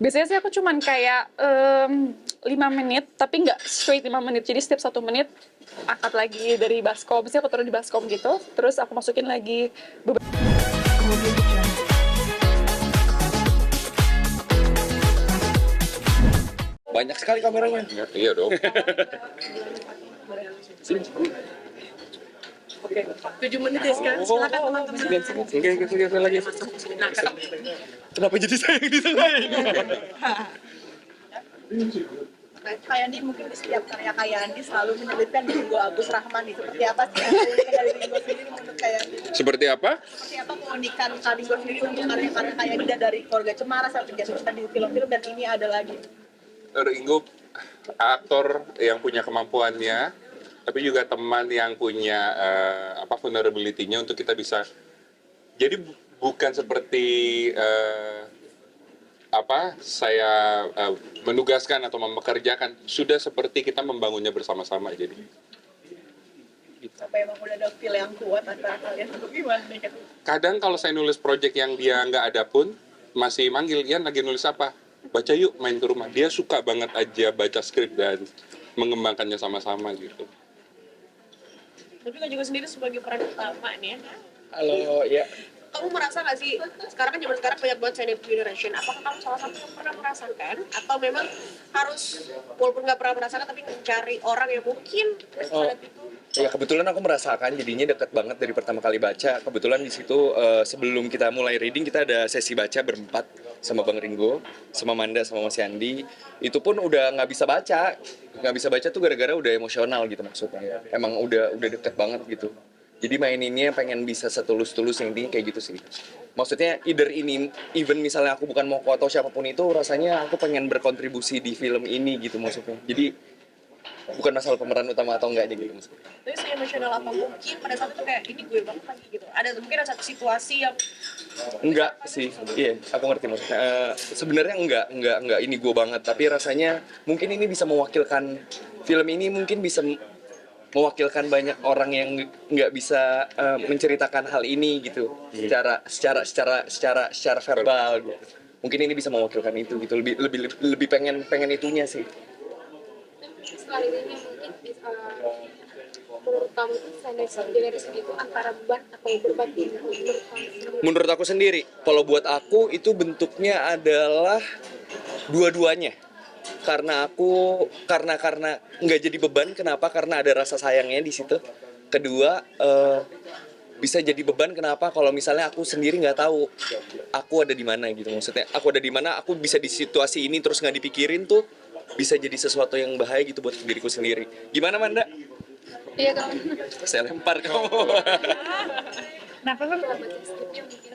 Biasanya sih aku cuman kayak 5 menit, tapi nggak straight 5 menit. Jadi setiap 1 menit angkat lagi dari baskom. Biasanya aku taruh di baskom gitu, terus aku masukin lagi beberapa. Banyak sekali kameranya. Iya dong. Oke, 7 menit ya sekarang. Silakan teman-teman. Oke, lagi. Nah, Kenapa jadi saya yang disalahin? Kayak Andi mungkin di setiap karya kayak Andi selalu menyelipkan di Ringo Agus Rahman nih. Seperti apa sih yang keunikan dari Ringo sendiri menurut kayak Andi? Seperti apa? Seperti apa keunikan Kak Ringo sendiri untuk karya-karya kayak Andi dari Keluarga Cemara sampai dijadikan di film-film dan ini ada lagi? Ringo aktor yang punya kemampuannya, tapi juga teman yang punya vulnerability-nya untuk kita bisa. Jadi bukan seperti saya menugaskan atau mempekerjakan, sudah seperti kita membangunnya bersama-sama. Jadi Apa emang udah ada feel yang kuat antara kalian atau gimana nih? kadang kalau saya nulis project yang dia nggak ada pun masih manggil, Ian lagi nulis apa? Baca yuk, main ke rumah. Dia suka banget aja baca skrip dan mengembangkannya sama-sama gitu. tapi kan juga sendiri sebagai peran utama nih ya. Halo, ya. Kamu merasa nggak sih, sekarang kan zaman sekarang banyak banget silent generation, apakah kamu salah satu yang pernah merasakan, atau memang harus, walaupun nggak pernah merasakan, tapi mencari orang yang mungkin saat itu? Ya kebetulan aku merasakan jadinya deket banget dari pertama kali baca. Kebetulan di situ sebelum kita mulai reading kita ada sesi baca berempat sama Bang Ringo, sama Manda, sama Mas Yandi. Itu pun udah nggak bisa baca tuh gara-gara udah emosional gitu maksudnya. Emang udah deket banget gitu. Jadi maininnya pengen bisa setulus-tulus yang intinya kayak gitu sih. Maksudnya even misalnya aku bukan Moko atau siapapun itu, rasanya aku pengen berkontribusi di film ini gitu maksudnya. Jadi bukan masalah pemeran utama atau enggaknya gitu maksudnya. Tapi saya emosional apa mungkin pada saat itu kayak ini gue banget lagi gitu. Mungkin ada satu situasi yang Enggak sih, iya, aku ngerti maksudnya. Sebenarnya enggak ini gue banget, tapi rasanya mungkin ini bisa mewakilkan film ini mungkin bisa mewakilkan banyak orang yang nggak bisa menceritakan hal ini gitu, secara verbal gitu. Mungkin ini bisa mewakilkan itu gitu, lebih pengen itunya sih. Selain ini mungkin menurut kamu itu generasi itu antara beban atau berbagi menurut kamu? Menurut aku sendiri, kalau buat aku itu bentuknya adalah dua-duanya. Karena nggak jadi beban, kenapa? Karena ada rasa sayangnya di situ. Kedua, bisa jadi beban kenapa? Kalau misalnya aku sendiri nggak tahu aku ada di mana gitu, maksudnya aku ada di mana, aku bisa di situasi ini terus nggak dipikirin tuh bisa jadi sesuatu yang bahaya gitu buat diriku sendiri. Gimana Manda? Iya kamu. Saya lempar kamu. Kenapa kan? Baca skripnya mungkin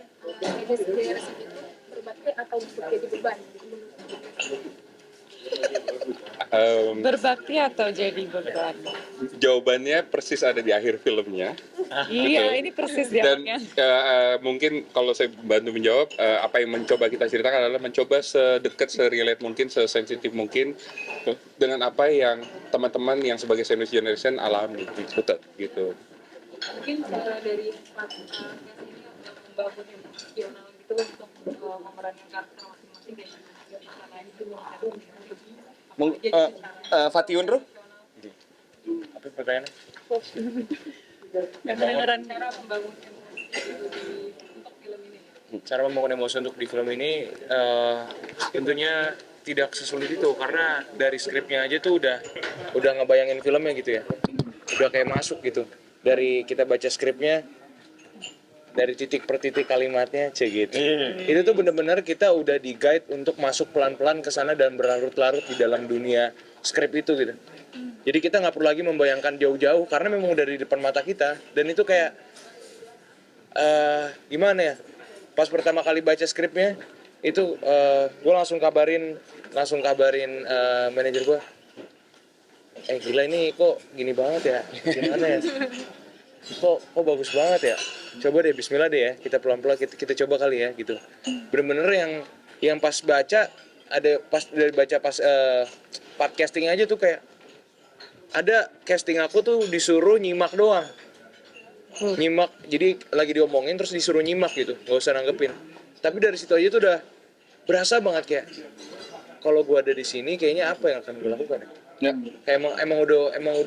generasi itu berbagi atau jadi beban? Berbakti atau jadi beban? Jawabannya persis ada di akhir filmnya. Iya, ini persis Dan dialognya. mungkin kalau saya bantu menjawab, apa yang mencoba kita ceritakan adalah mencoba sedekat, serelate mungkin, sesensitif mungkin dengan apa yang teman-teman yang sebagai sandwich generation alami gitu. Mungkin cara dari platformnya ini untuk membangun emosional gitu untuk memerankan karakter masing-masing dan karena itu Fatiun Ruh? Apa pertanyaannya? Yang beneran. cara membangun emosi untuk film ini. Cara membangun emosi untuk di film ini tentunya tidak sesulit itu karena dari skripnya aja tuh udah ngebayangin filmnya gitu ya, udah kayak masuk gitu. Dari kita baca skripnya, dari titik per titik kalimatnya gitu. Itu tuh bener-bener kita udah di guide untuk masuk pelan-pelan ke sana dan berlarut-larut di dalam dunia skrip itu gitu. Jadi kita nggak perlu lagi membayangkan jauh-jauh karena memang udah di depan mata kita, dan itu kayak gimana ya? Pas pertama kali baca skripnya itu gue langsung kabarin manajer gue, gila ini kok gini banget ya, gimana ya, kok bagus banget ya, coba deh Bismillah deh ya, kita pelan-pelan kita coba kali ya gitu. Bener-bener yang pas baca pas part casting aja tuh kayak ada casting aku tuh disuruh nyimak doang, nyimak, jadi lagi diomongin terus disuruh nyimak gitu, nggak usah nanggepin. Tapi dari situ aja tuh berasa banget kayak kalau gue ada di sini kayaknya apa yang akan gue lakukan ya? Ya. Kayak emang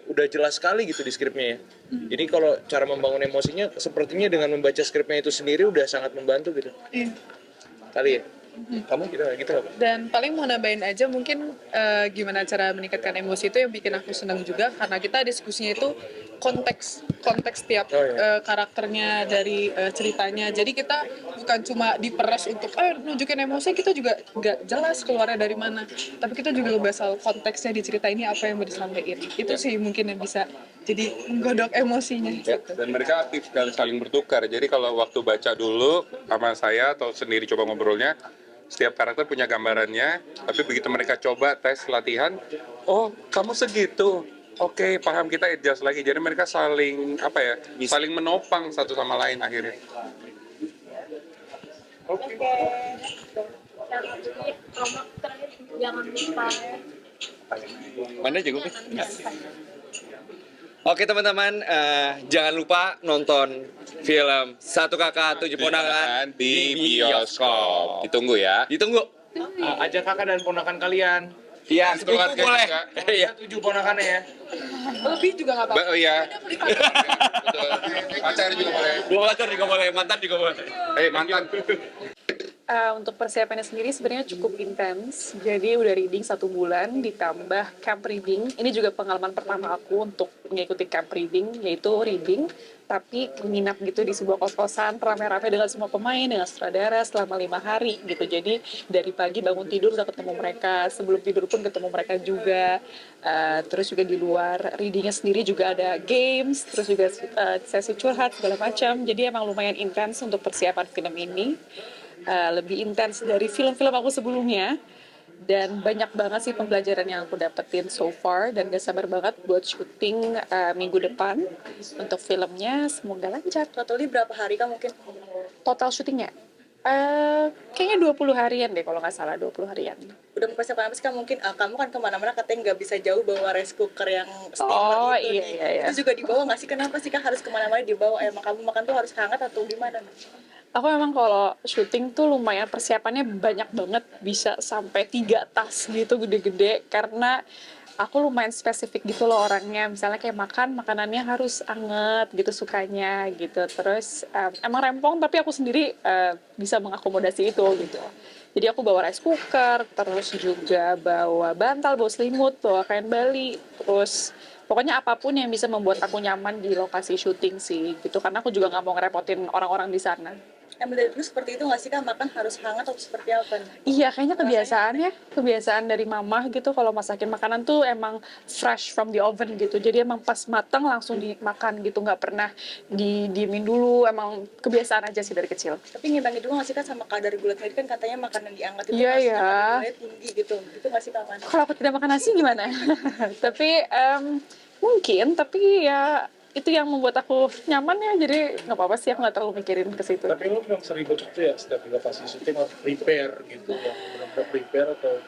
udah jelas sekali gitu di skripnya ya. Jadi kalau cara membangun emosinya sepertinya dengan membaca skripnya itu sendiri udah sangat membantu gitu. Kali ya. Kamu gitu apa? Dan paling mau nambahin aja mungkin gimana cara meningkatkan emosi itu yang bikin aku senang juga karena kita diskusinya itu konteks tiap karakternya dari ceritanya. Jadi kita bukan cuma diperas untuk nunjukin emosi, kita juga nggak jelas keluarnya dari mana. Tapi kita juga ngebahas soal konteksnya di cerita ini apa yang mau disampaikan. Itu sih mungkin yang bisa jadi menggodok emosinya. Ya, dan mereka aktif sekali saling bertukar. Jadi kalau waktu baca dulu sama saya atau sendiri coba ngobrolnya, setiap karakter punya gambarannya, tapi begitu mereka coba tes latihan, oh kamu segitu, oke paham, kita adjust lagi. Jadi mereka saling saling menopang satu sama lain akhirnya. Jangan lupa Mana jago kan? Oke teman-teman, jangan lupa nonton film Satu Kakak Tujuh Ponakan Di bioskop. Ditunggu ya. Ditunggu. Ajak kakak dan ponakan kalian. Iya, sepupu keluarga boleh. juga. Iya. 7 ponakannya ya. Lebih juga nggak apa-apa. Oh iya. Betul. Pacar juga boleh. Pacar juga boleh, mantan juga boleh. Mantan. Untuk persiapannya sendiri sebenarnya cukup intens. Jadi udah reading 1 bulan ditambah camp reading. Ini juga pengalaman pertama aku untuk mengikuti camp reading, yaitu reading tapi menginap gitu di sebuah kos-kosan rame-rame dengan semua pemain, dengan sutradara selama 5 hari gitu. Jadi dari pagi bangun tidur udah ketemu mereka, sebelum tidur pun ketemu mereka juga. Terus juga di luar readingnya sendiri juga ada games, terus juga sesi curhat segala macam. Jadi emang lumayan intens untuk persiapan film ini. Lebih intens dari film-film aku sebelumnya, dan banyak banget sih pembelajaran yang aku dapetin so far, dan gak sabar banget buat syuting minggu depan untuk filmnya. Semoga lancar. Totalnya berapa hari Kak mungkin? Total syutingnya kayaknya 20 harian deh kalau nggak salah, 20 harian. Udah mempersiapkan apa sih Kak? Mungkin kamu kan kemana-mana katanya nggak bisa jauh bawa rice cooker yang steamer Oh, itu iya, nih. iya, iya. Itu juga dibawa nggak sih? Kenapa sih Kak harus kemana-mana dibawa? Emang kamu makan tuh harus hangat atau gimana? Aku emang kalau syuting tuh lumayan persiapannya banyak banget, bisa sampai 3 tas gitu gede-gede, karena aku lumayan spesifik gitu loh orangnya. Misalnya kayak makanannya harus anget gitu sukanya gitu. Terus emang rempong tapi aku sendiri bisa mengakomodasi itu gitu. Jadi aku bawa rice cooker, terus juga bawa bantal, bawa selimut, bawa kain Bali, terus pokoknya apapun yang bisa membuat aku nyaman di lokasi syuting sih gitu, karena aku juga nggak mau ngerepotin orang-orang di sana. Emang dari dulu seperti itu nggak sih Kak? Makan harus hangat atau seperti apa? Iya, kayaknya kebiasaan dari mama gitu, kalau masakin makanan tuh emang fresh from the oven gitu. Jadi emang pas matang langsung dimakan gitu, nggak pernah didiemin dulu. Emang kebiasaan aja sih dari kecil. Tapi ngimbangi juga nggak sih Kak sama kadar gula tadi kan katanya makanan diangkat itu Iya, pasti iya. kadar gulanya tinggi gitu. Itu nggak sih Kak? Man? Kalau aku tidak makan nasi gimana? Tapi mungkin, tapi ya itu yang membuat aku nyaman ya, jadi nggak apa-apa sih, aku nggak terlalu mikirin ke situ. Tapi lu memang seribet itu ya setiap lokasi syuting harus prepare gitu ya, benar-benar prepare atau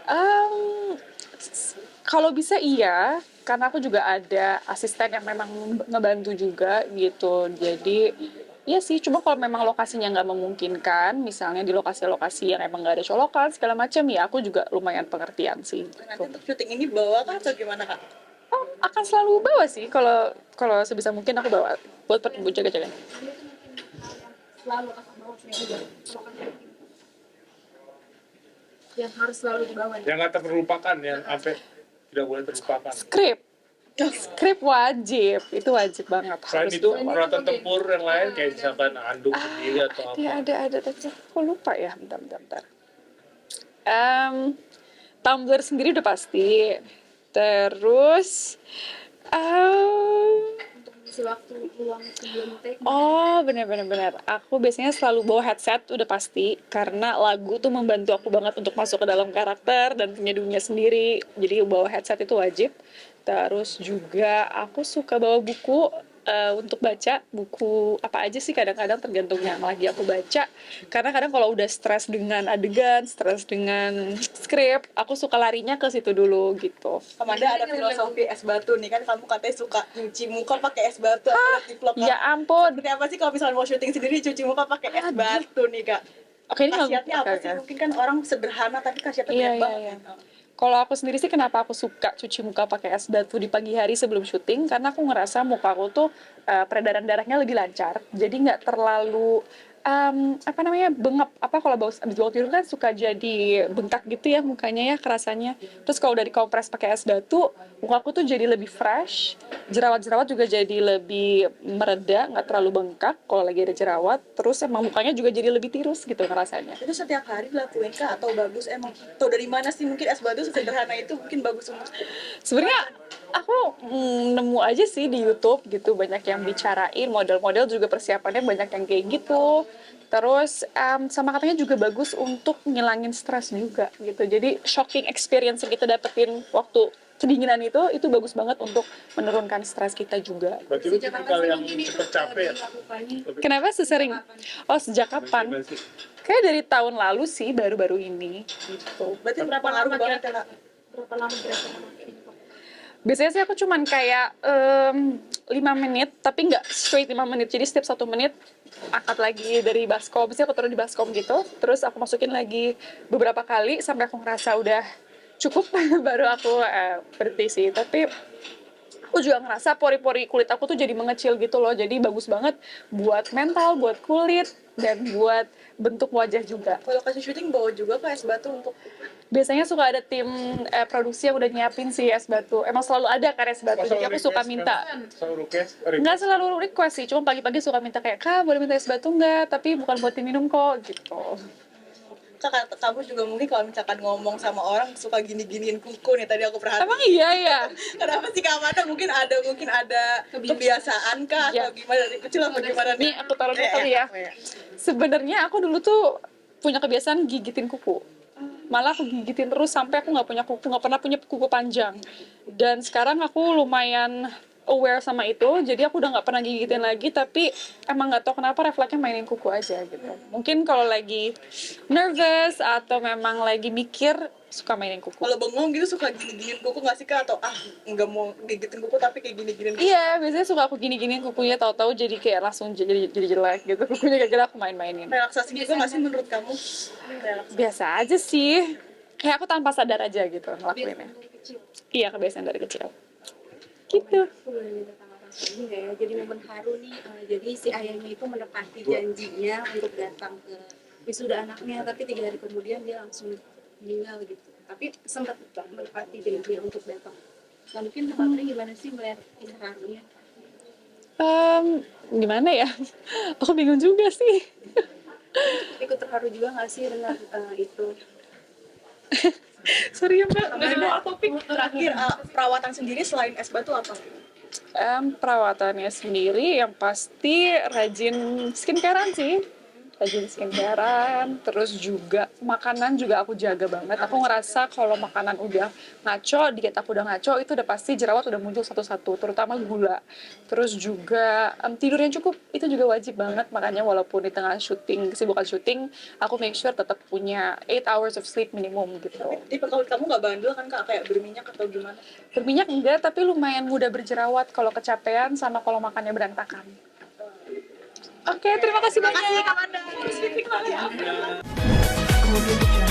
Kalau bisa iya, karena aku juga ada asisten yang memang ngebantu juga gitu. Jadi iya sih, cuma kalau memang lokasinya nggak memungkinkan, misalnya di lokasi-lokasi yang emang nggak ada colokan segala macam, ya aku juga lumayan pengertian sih. Nanti untuk syuting ini bawa kah atau gimana Kak? Oh, akan selalu bawa sih, kalau sebisa mungkin aku bawa buat jaga-jaga. selalu kakak bawa yang harus selalu dibawa. yang nggak terlupakan, yang sampai tidak boleh terlupakan. Skrip wajib, itu wajib banget. Selain harus itu dibawa. peralatan tempur yang lain kayak misalkan anduk sendiri atau apa? Ada, tapi aku lupa ya, bentar. Tumbler sendiri udah pasti. Terus, Untuk mengisi waktu luang sebelum take. oh benar. Aku biasanya selalu bawa headset, udah pasti. Karena lagu tuh membantu aku banget untuk masuk ke dalam karakter dan punya dunia sendiri. Jadi bawa headset itu wajib. Terus juga aku suka bawa buku untuk baca. Buku apa aja sih, kadang-kadang tergantung yang lagi aku baca. Karena kadang kalau udah stres dengan adegan, stres dengan skrip, aku suka larinya ke situ dulu gitu. Amanda ada filosofi es batu nih kan, kamu katanya suka nyuci muka pakai es batu. Aku lihat di vlog Ya ampun. Seperti apa sih kalau misalnya mau syuting sendiri cuci muka pakai es batu nih Kak? Oke, ini nggak- khasiatnya apa oke, sih? oke. Mungkin kan orang sederhana tapi khasiatnya Iya, banyak iya, banget. iya. Gitu. Kalau aku sendiri sih kenapa aku suka cuci muka pakai es batu di pagi hari sebelum syuting, karena aku ngerasa muka aku tuh peredaran darahnya lebih lancar, jadi nggak terlalu apa namanya bengap. Apa kalau abis bangun tidur kan suka jadi bengkak gitu ya mukanya ya kerasanya. Terus kalau udah dikompres pakai es batu, muka aku tuh jadi lebih fresh, jerawat-jerawat juga jadi lebih mereda, nggak terlalu bengkak kalau lagi ada jerawat. Terus emang mukanya juga jadi lebih tirus gitu ngerasanya. Itu setiap hari dilakuin kah atau bagus emang? Atau dari mana sih mungkin es batu sederhana itu mungkin bagus untuk Sebenarnya aku nemu aja sih di YouTube gitu, banyak yang bicarain, model-model juga persiapannya banyak yang kayak gitu. Terus sama katanya juga bagus untuk ngilangin stres juga gitu. Jadi shocking experience yang kita dapetin waktu kedinginan itu bagus banget untuk menurunkan stres kita juga. Berarti lu tipikal yang cepet capek ya? Kenapa sesering? Oh, sejak kapan? Kayak dari tahun lalu sih, baru-baru ini gitu. berarti berapa ngaruh banget ya Kak? Berapa lama kira-kira? Biasanya sih aku cuman kayak 5 menit, tapi nggak straight 5 menit. Jadi setiap 1 menit angkat lagi dari baskom. Biasanya aku taruh di baskom gitu, terus aku masukin lagi beberapa kali sampai aku ngerasa udah cukup, baru aku berhenti sih. Tapi aku juga ngerasa pori-pori kulit aku tuh jadi mengecil gitu loh. Jadi bagus banget buat mental, buat kulit, dan buat bentuk wajah juga. Kalau lokasi syuting bawa juga ke es batu untuk Biasanya suka ada tim produksi yang udah nyiapin sih es batu. Emang selalu ada kan es batu, jadi aku suka minta. Selalu request. Nggak selalu request sih, cuma pagi-pagi suka minta kayak, Kak boleh minta es batu nggak? Tapi bukan buat minum kok, gitu. Kak, kamu juga mungkin kalau misalkan ngomong sama orang suka gini-giniin kuku nih tadi aku perhatiin. Emang iya ya? Kenapa sih Kak Amanda mungkin ada kebiasaan kah Iya. atau gimana dari kecil apa gimana Nih aku taruh dulu kali ya. Sebenarnya aku dulu tuh punya kebiasaan gigitin kuku. Malah aku gigitin terus sampai aku nggak pernah punya kuku panjang. Dan sekarang aku lumayan aware sama itu, jadi aku udah nggak pernah gigitin lagi. Tapi emang nggak tahu kenapa refleksnya mainin kuku aja gitu. Mungkin kalau lagi nervous atau memang lagi mikir suka mainin kuku. Kalau bengong gitu suka gini-giniin kuku nggak sih Kak atau nggak mau gigitin kuku tapi kayak gini-giniin kuku. Iya, biasanya suka aku gini-giniin kukunya, tahu-tahu jadi kayak langsung jadi jelek gitu. Kukunya kayak aku main-mainin. Relaksasi juga nggak sih menurut kamu? Relaksasi. Biasa aja sih, kayak aku tanpa sadar aja gitu ngelakuinnya. Iya, kebiasaan dari kecil gitu. Aku boleh minta tanggapan soal ini nggak ya? Jadi momen haru nih, jadi si ayahnya itu menepati janjinya untuk datang ke wisuda anaknya, tapi 3 hari kemudian dia langsung meninggal gitu. Tapi sempat menepati janjinya untuk datang. Nah mungkin Mbak Putri gimana sih melihat kisah harunya? Gimana ya? Aku bingung juga sih. Ikut terharu juga nggak sih dengan itu? Sorry ya Mbak, udah Amanda, dibawa topik. terakhir perawatan sendiri selain es batu apa? Perawatannya sendiri yang pasti rajin skincarean sih. Rajin skincarean, terus juga makanan juga aku jaga banget. Aku ngerasa kalau makanan udah ngaco, diet aku udah ngaco, itu udah pasti jerawat udah muncul satu-satu, terutama gula. Terus juga tidur yang cukup, itu juga wajib banget. Makanya walaupun di tengah syuting, kesibukan syuting, aku make sure tetap punya 8 hours of sleep minimum gitu. Tipe kulit kamu nggak bandel kan Kak kayak berminyak atau gimana? Berminyak enggak, tapi lumayan mudah berjerawat kalau kecapean sama kalau makannya berantakan. Oke, terima kasih banyak. Makasih Kak Amanda. Kemudian